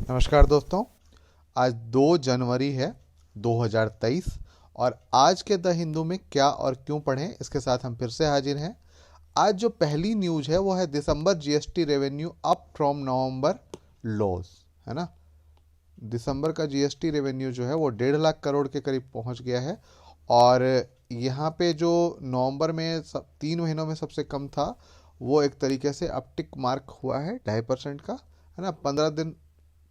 नमस्कार दोस्तों। आज 2 जनवरी है 2023 और आज के द हिंदू में क्या और क्यों पढ़ें इसके साथ हम फिर से हाजिर हैं। आज जो पहली न्यूज है वो है December GST revenue up from November loss, है ना। दिसंबर का जीएसटी रेवेन्यू जो है वो 1.5 लाख करोड़ के करीब पहुंच गया है। और यहाँ पे जो नवंबर में 3 महीनों में सबसे कम था वो एक तरीके से अपटिक मार्क हुआ है 2.5% का, है ना।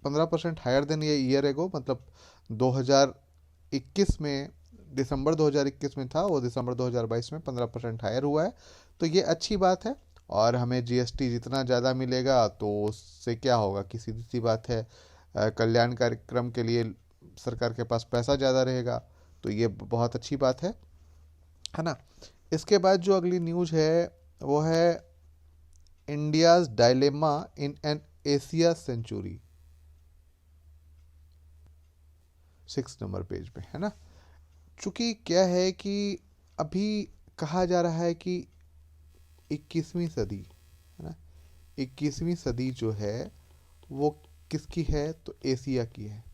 15% हायर देन ये ईयर एगो, मतलब 2021 में, दिसंबर 2021 में था वो दिसंबर 2022 में 15% हायर हुआ है। तो ये अच्छी बात है। और हमें जीएसटी जितना ज़्यादा मिलेगा तो उससे क्या होगा कि सीधी सी बात है, कल्याण कार्यक्रम के लिए सरकार के पास पैसा ज़्यादा रहेगा। तो ये बहुत अच्छी बात है ना। इसके बाद जो अगली न्यूज़ है वो है India's dilemma in an Asia century, 6 number page पे, है ना। चूंकि क्या है कि अभी कहा जा रहा है कि 21वीं सदी, है ना, 21वीं सदी जो है वो किसकी है तो एशिया की है।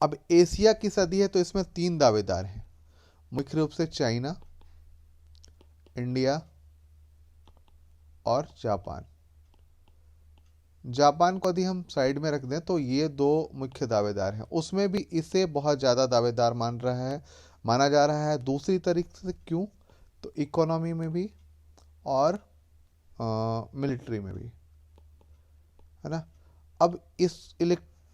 अब एशिया की सदी है तो इसमें 3 दावेदार हैं, मुख्य रूप से चाइना, इंडिया और जापान। जापान को यदि हम साइड में रख दें तो ये 2 मुख्य दावेदार हैं, उसमें भी इसे बहुत ज़्यादा दावेदार माना जा रहा है। दूसरी तरीके से क्यों तो इकोनॉमी में भी और मिलिट्री में भी, है ना। अब इस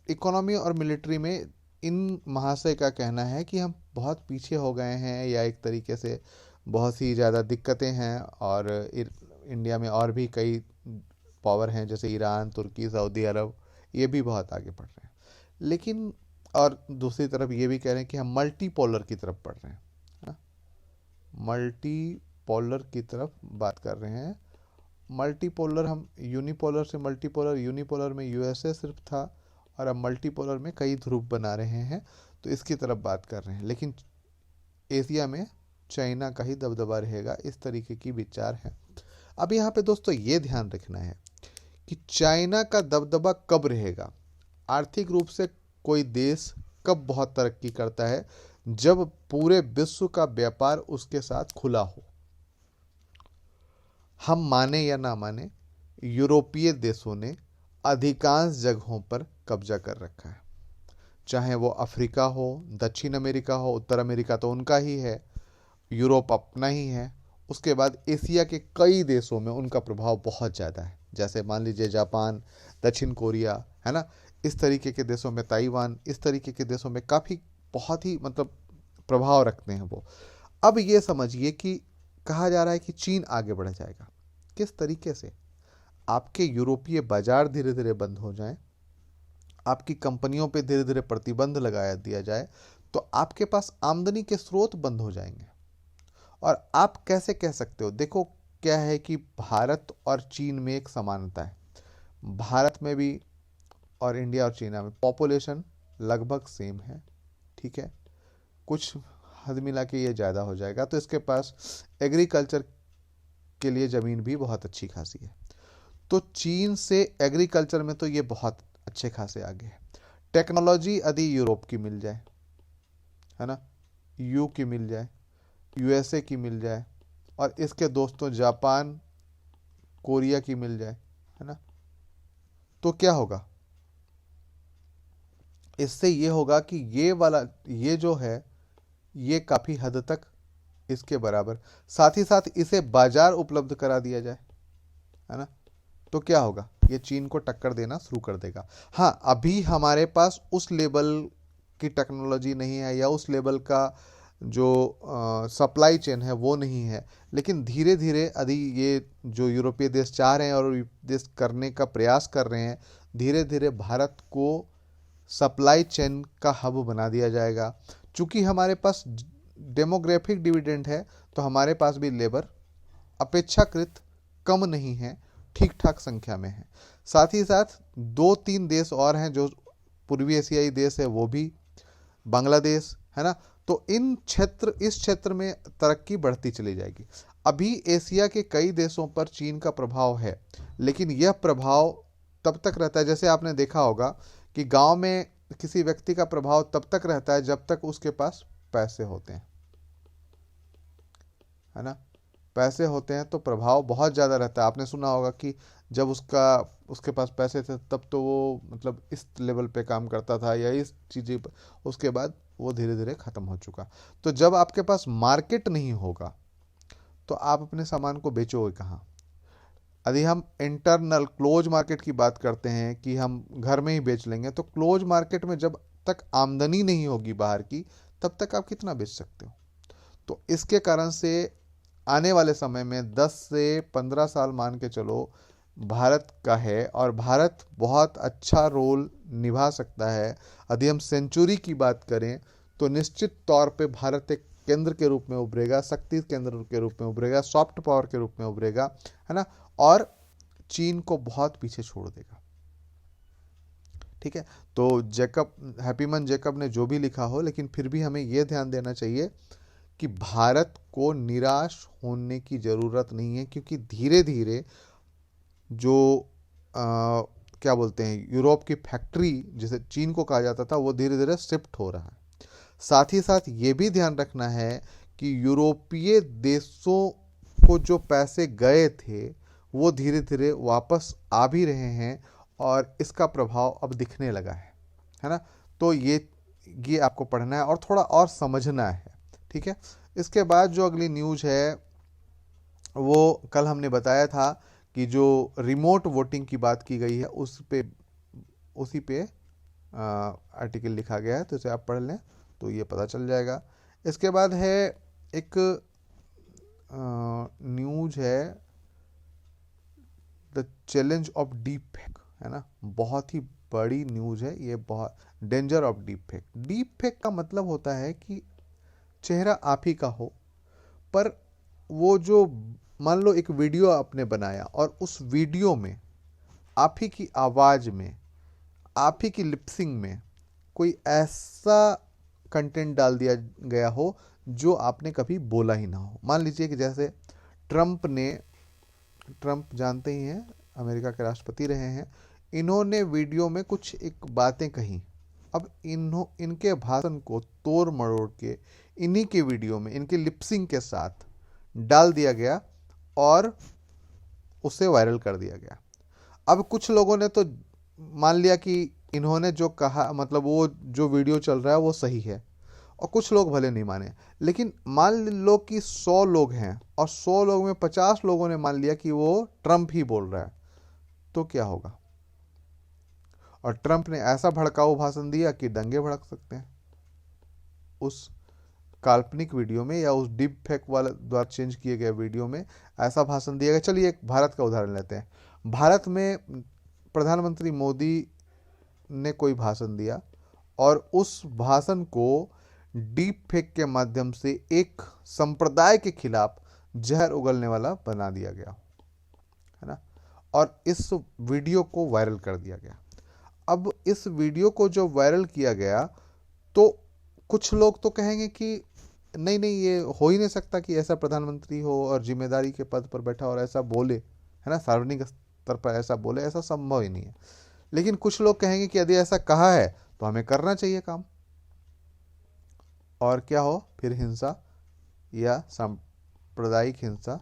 इकोनॉमी और मिलिट्री में इन महाशय का कहना है कि हम बहुत पीछे हो गए हैं, या एक तरीके से बहुत सी ज़्यादा दिक्कतें हैं। और इंडिया में और भी कई पावर हैं जैसे ईरान, तुर्की, सऊदी अरब, ये भी बहुत आगे बढ़ रहे हैं। लेकिन और दूसरी तरफ ये भी कह रहे हैं कि हम मल्टीपोलर की तरफ बढ़ रहे हैं, है ना। मल्टीपोलर की तरफ बात कर रहे हैं। मल्टीपोलर, हम यूनिपोलर से मल्टीपोलर, यूनिपोलर में यूएसए सिर्फ था और अब मल्टीपोलर में कई ध्रुव बना रहे हैं, तो इसकी तरफ बात कर रहे हैं। लेकिन एशिया में चाइना का ही दबदबा रहेगा, इस तरीके की विचार है। अब यहाँ पे दोस्तों ये ध्यान रखना है कि चाइना का दबदबा कब रहेगा, आर्थिक रूप से कोई देश कब बहुत तरक्की करता है, जब पूरे विश्व का व्यापार उसके साथ खुला हो। हम माने या ना माने, यूरोपीय देशों ने अधिकांश जगहों पर कब्जा कर रखा है, चाहे वो अफ्रीका हो, दक्षिण अमेरिका हो, उत्तर अमेरिका तो उनका ही है, यूरोप अपना ही है। उसके बाद एशिया के कई देशों में उनका प्रभाव बहुत ज़्यादा है, जैसे मान लीजिए जापान, दक्षिण कोरिया, है ना। इस तरीके के देशों में ताइवान, इस तरीके के देशों में काफ़ी बहुत ही मतलब प्रभाव रखते हैं वो। अब ये समझिए कि कहा जा रहा है कि चीन आगे बढ़ जाएगा। किस तरीके से? आपके यूरोपीय बाजार धीरे धीरे बंद हो जाएं, आपकी कंपनियों पे धीरे धीरे प्रतिबंध लगाया दिया जाए, तो आपके पास आमदनी के स्रोत बंद हो जाएंगे। और आप कैसे कह सकते हो? देखो क्या है कि भारत और चीन में एक समानता है। भारत में भी और इंडिया और चाइना में पॉपुलेशन लगभग सेम है, ठीक है। कुछ हद मिला के ये ज़्यादा हो जाएगा, तो इसके पास एग्रीकल्चर के लिए ज़मीन भी बहुत अच्छी खासी है। तो चीन से एग्रीकल्चर में तो ये बहुत अच्छे खासे आगे है। टेक्नोलॉजी यदि यूरोप की मिल जाए, है ना, यू की मिल जाए, यूएसए की मिल जाए, और इसके दोस्तों जापान, कोरिया की मिल जाए, है ना, तो क्या होगा? इससे ये होगा कि ये जो है ये काफ़ी हद तक इसके बराबर, साथ ही साथ इसे बाजार उपलब्ध करा दिया जाए, है ना, तो क्या होगा? ये चीन को टक्कर देना शुरू कर देगा। हाँ, अभी हमारे पास उस लेवल की टेक्नोलॉजी नहीं है, या उस लेवल का जो सप्लाई चेन है वो नहीं है। लेकिन धीरे धीरे यदि ये जो यूरोपीय देश चाह रहे हैं और देश करने का प्रयास कर रहे हैं, धीरे धीरे भारत को सप्लाई चेन का हब बना दिया जाएगा। चूंकि हमारे पास डेमोग्राफिक डिविडेंड है, तो हमारे पास भी लेबर अपेक्षाकृत कम नहीं है, ठीक ठाक संख्या में है। साथ ही साथ 2-3 देश और हैं जो पूर्वी एशियाई देश है, वो भी, बांग्लादेश, है ना। तो इस क्षेत्र में तरक्की बढ़ती चली जाएगी। अभी एशिया के कई देशों पर चीन का प्रभाव है, लेकिन यह प्रभाव तब तक रहता है, जैसे आपने देखा होगा कि गांव में किसी व्यक्ति का प्रभाव तब तक रहता है जब तक उसके पास पैसे होते हैं, है ना। पैसे होते हैं तो प्रभाव बहुत ज़्यादा रहता है। आपने सुना होगा कि जब उसके पास पैसे थे तब तो वो मतलब इस लेवल पे काम करता था या इस चीज़ें पर, उसके बाद वो धीरे धीरे ख़त्म हो चुका। तो जब आपके पास मार्केट नहीं होगा तो आप अपने सामान को बेचोगे कहाँ। यदि हम इंटरनल क्लोज मार्केट की बात करते हैं कि हम घर में ही बेच लेंगे, तो क्लोज मार्केट में जब तक आमदनी नहीं होगी बाहर की, तब तक आप कितना बेच सकते हो। तो इसके कारण से आने वाले समय में 10 से 15 साल मान के चलो भारत का है, और भारत बहुत अच्छा रोल निभा सकता है। यदि हम सेंचुरी की बात करें तो निश्चित तौर पे भारत एक केंद्र के रूप में उभरेगा, शक्ति केंद्र के रूप में उभरेगा, सॉफ्ट पावर के रूप में उभरेगा, है ना। और चीन को बहुत पीछे छोड़ देगा। ठीक है, तो हैप्पीमन जैकब ने जो भी लिखा हो, लेकिन फिर भी हमें यह ध्यान देना चाहिए कि भारत को निराश होने की ज़रूरत नहीं है, क्योंकि धीरे धीरे जो क्या बोलते हैं यूरोप की फैक्ट्री जिसे चीन को कहा जाता था, वो धीरे धीरे शिफ्ट हो रहा है। साथ ही साथ ये भी ध्यान रखना है कि यूरोपीय देशों को जो पैसे गए थे वो धीरे धीरे वापस आ भी रहे हैं, और इसका प्रभाव अब दिखने लगा है ना। तो ये आपको पढ़ना है और थोड़ा और समझना है। ठीक है, इसके बाद जो अगली न्यूज़ है वो कल हमने बताया था कि जो रिमोट वोटिंग की बात की गई है उसी पे आर्टिकल लिखा गया है, तो इसे आप पढ़ लें तो ये पता चल जाएगा। इसके बाद है एक न्यूज़ है the challenge of deep fake, है ना। बहुत ही बड़ी न्यूज़ है ये, बहुत danger of deep fake. Deep fake का मतलब होता है कि चेहरा आप ही का हो, पर वो जो मान लो एक वीडियो आपने बनाया और उस वीडियो में आप ही की आवाज़ में, आप ही की लिपसिंग में कोई ऐसा कंटेंट डाल दिया गया हो जो आपने कभी बोला ही ना हो। मान लीजिए कि जैसे ट्रंप जानते ही हैं, अमेरिका के राष्ट्रपति रहे हैं, इन्होंने वीडियो में कुछ एक बातें कही। अब इनके भाषण को तोड़ मरोड़ के इन्हीं के वीडियो में इनके लिपसिंग के साथ डाल दिया गया और उसे वायरल कर दिया गया। अब कुछ लोगों ने तो मान लिया कि इन्होंने जो कहा, मतलब वो जो वीडियो चल रहा है वो सही है, और कुछ लोग भले नहीं माने। लेकिन मान लो कि 100 लोग हैं और 100 लोग में 50 लोगों ने मान लिया कि वो ट्रंप ही बोल रहा है, तो क्या होगा। और ट्रंप ने ऐसा भड़काऊ भाषण दिया कि दंगे भड़क सकते हैं। उस काल्पनिक वीडियो में या उस डीप फेक वाले द्वारा चेंज किए गए वीडियो में ऐसा भाषण दिया गया। चलिए एक भारत का उदाहरण लेते हैं। भारत में प्रधानमंत्री मोदी ने कोई भाषण दिया और उस भाषण को डीप फेक के माध्यम से एक संप्रदाय के खिलाफ जहर उगलने वाला बना दिया गया, है ना। और इस वीडियो को वायरल कर दिया गया। अब इस वीडियो को जो वायरल किया गया, तो कुछ लोग तो कहेंगे कि नहीं नहीं, ये हो ही नहीं सकता कि ऐसा प्रधानमंत्री हो और जिम्मेदारी के पद पर बैठा और ऐसा बोले, है ना, सार्वजनिक स्तर पर ऐसा बोले, ऐसा संभव ही नहीं है। लेकिन कुछ लोग कहेंगे कि यदि ऐसा कहा है तो हमें करना चाहिए काम, और क्या हो फिर हिंसा या सांप्रदायिक हिंसा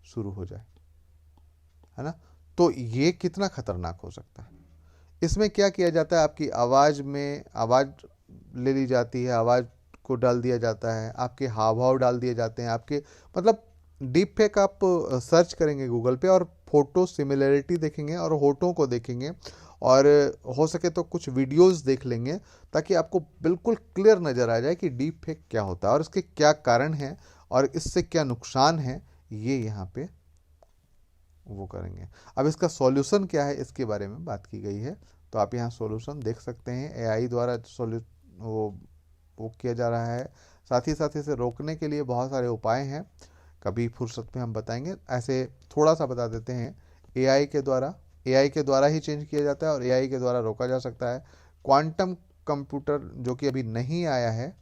शुरू हो जाए, है ना। तो ये कितना खतरनाक हो सकता है। इसमें क्या किया जाता है, आपकी आवाज़ में आवाज़ ले ली जाती है, आवाज़ को डाल दिया जाता है, आपके हाव भाव डाल दिए जाते हैं, आपके मतलब डीप फेक आप सर्च करेंगे गूगल पे और फोटो सिमिलरिटी देखेंगे और होठों को देखेंगे, और हो सके तो कुछ वीडियोस देख लेंगे, ताकि आपको बिल्कुल क्लियर नज़र आ जाए कि डीप फेक क्या होता है और इसके क्या कारण हैं और इससे क्या नुकसान है, ये यहाँ पे वो करेंगे। अब इसका सॉल्यूशन क्या है, इसके बारे में बात की गई है, तो आप यहाँ सॉल्यूशन देख सकते हैं। एआई द्वारा वो किया जा रहा है। साथ ही साथ इसे रोकने के लिए बहुत सारे उपाय हैं, कभी फुर्सत में हम बताएंगे। ऐसे थोड़ा सा बता देते हैं। एआई के द्वारा ही चेंज किया जाता है और एआई के द्वारा रोका जा सकता है। क्वांटम कंप्यूटर जो कि अभी नहीं आया है,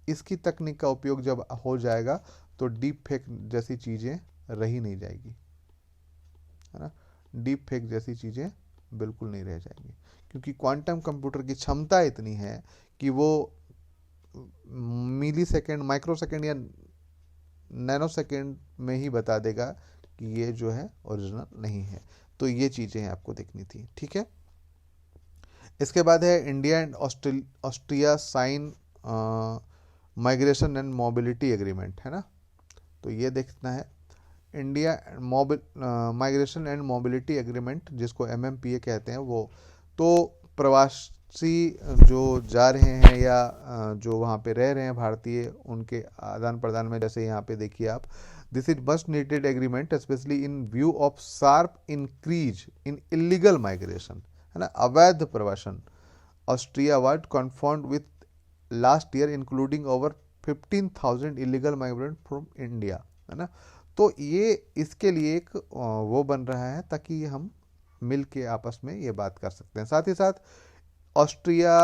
इसकी तकनीक का उपयोग जब हो जाएगा तो डीप फेक जैसी चीज़ें रही नहीं जाएगी, है ना। डीप फेक जैसी चीज़ें बिल्कुल नहीं रह जाएंगी, क्योंकि क्वांटम कंप्यूटर की क्षमता इतनी है कि वो मिली सेकेंड, माइक्रो सेकेंड या नैनो सेकेंड में ही बता देगा कि ये जो है ओरिजिनल नहीं है। तो ये चीज़ें आपको देखनी थी, ठीक है। इसके बाद है India and Austria sign migration and mobility agreement, है ना। तो ये देखना है India migration and mobility agreement, जिसको MMPA कहते हैं वो। तो प्रवासी जो जा रहे हैं या जो वहाँ पे रह रहे हैं भारतीय, उनके आदान प्रदान में, जैसे यहाँ पे देखिए आप, this is must needed agreement specially in view of sharp increase in illegal migration, है ना, अवैध प्रवासन। Austria was confirmed with last year including over 15,000 illegal migrant from India, है ना। तो ये इसके लिए एक वो बन रहा है ताकि हम मिल के आपस में ये बात कर सकते हैं। साथ ही साथ ऑस्ट्रिया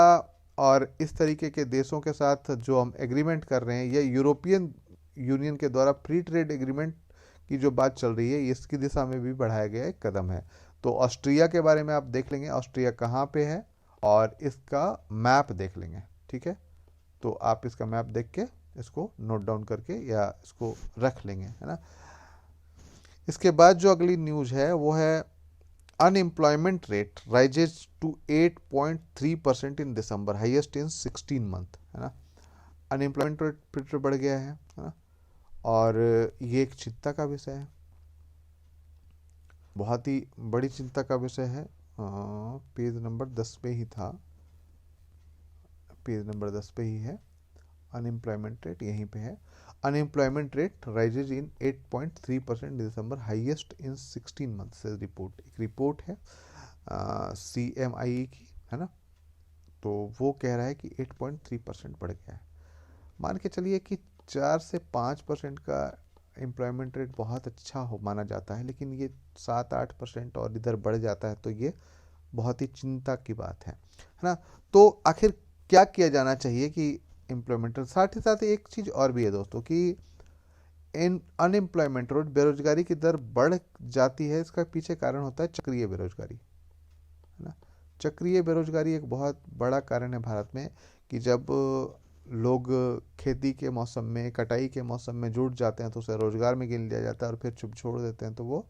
और इस तरीके के देशों के साथ जो हम एग्रीमेंट कर रहे हैं, ये यूरोपियन यूनियन के द्वारा फ्री ट्रेड एग्रीमेंट की जो बात चल रही है, इसकी दिशा में भी बढ़ाया गया एक कदम है। तो ऑस्ट्रिया के बारे में आप देख लेंगे, ऑस्ट्रिया कहाँ पे है, और इसका मैप देख लेंगे, ठीक है। तो आप इसका मैप देख के इसको नोट डाउन करके या इसको रख लेंगे, है ना। इसके बाद जो अगली न्यूज़ है वो है unemployment rate rises to 8.3% in December, highest in 16 month, है ना। अनएम्प्लॉयमेंट रेट फिर बढ़ गया है ना, और ये एक चिंता का विषय है, बहुत ही बड़ी चिंता का विषय है। पेज नंबर 10 पे ही था, पेज नंबर 10 पे ही है, अनएम्प्लॉयमेंट रेट यहीं पे है। Unemployment rate rises in 8.3% December, highest in 16 month से रिपोर्ट, एक रिपोर्ट है CMIE की, है ना। तो वो कह रहा है कि 8.3% बढ़ गया है। मान के चलिए कि 4 से 5% का एम्प्लॉयमेंट रेट बहुत अच्छा हो माना जाता है, लेकिन ये 7-8% और इधर बढ़ जाता है तो ये बहुत ही चिंता की बात है ना। तो आखिर क्या किया जाना चाहिए कि एम्प्लॉयमेंट, साथ ही साथ एक चीज़ और भी है दोस्तों कि इन अनएम्प्लॉयमेंट रेट, बेरोजगारी की दर बढ़ जाती है, इसका पीछे कारण होता है चक्रीय बेरोजगारी, है ना। चक्रीय बेरोजगारी एक बहुत बड़ा कारण है भारत में, कि जब लोग खेती के मौसम में, कटाई के मौसम में जुट जाते हैं तो उसे रोजगार में गिन लिया जाता है, और फिर चुप छोड़ देते हैं तो वो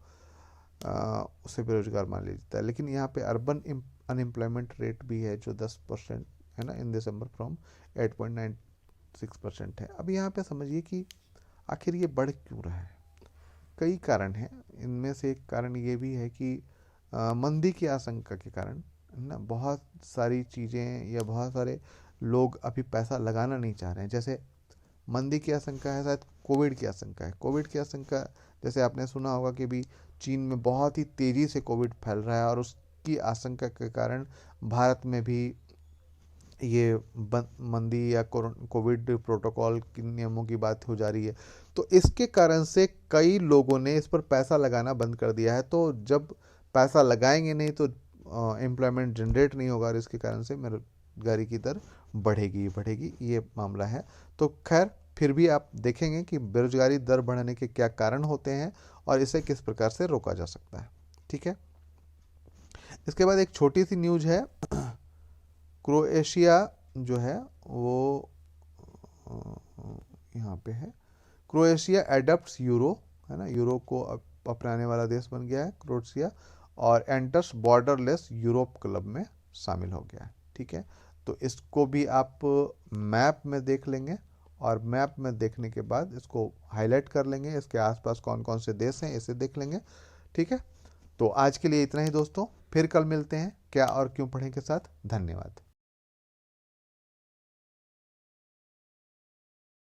उसे बेरोजगार मान लिया जाता है। लेकिन यहाँ पे अर्बन अनएम्प्लॉयमेंट रेट भी है जो 10% है ना, इन दिसंबर फ्रॉम 8.96% है। अब यहाँ पे समझिए कि आखिर ये बढ़ क्यों रहा है। कई कारण हैं, इनमें से एक कारण ये भी है कि मंदी की आशंका के कारण ना बहुत सारी चीज़ें या बहुत सारे लोग अभी पैसा लगाना नहीं चाह रहे हैं। जैसे मंदी की आशंका है, शायद कोविड की आशंका है। कोविड की आशंका, जैसे आपने सुना होगा कि भी चीन में बहुत ही तेज़ी से कोविड फैल रहा है, और उसकी आशंका के कारण भारत में भी ये मंदी या कोविड प्रोटोकॉल के नियमों की बात हो जा रही है। तो इसके कारण से कई लोगों ने इस पर पैसा लगाना बंद कर दिया है। तो जब पैसा लगाएंगे नहीं तो एम्प्लॉयमेंट जनरेट नहीं होगा, और इसके कारण से बेरोजगारी की दर बढ़ेगी, ये मामला है। तो खैर, फिर भी आप देखेंगे कि बेरोजगारी दर बढ़ने के क्या कारण होते हैं और इसे किस प्रकार से रोका जा सकता है, ठीक है। इसके बाद एक छोटी सी न्यूज़ है, क्रोएशिया जो है वो यहाँ पे है, क्रोएशिया एडप्ट्स यूरो, है ना, यूरो को अपनाने वाला देश बन गया है क्रोएशिया, और एंटर्स बॉर्डरलेस यूरोप क्लब में शामिल हो गया है, ठीक है। तो इसको भी आप मैप में देख लेंगे, और मैप में देखने के बाद इसको हाईलाइट कर लेंगे, इसके आसपास कौन कौन से देश हैं इसे देख लेंगे, ठीक है। तो आज के लिए इतना ही दोस्तों, फिर कल मिलते हैं क्या और क्यों पढ़ें के साथ। धन्यवाद।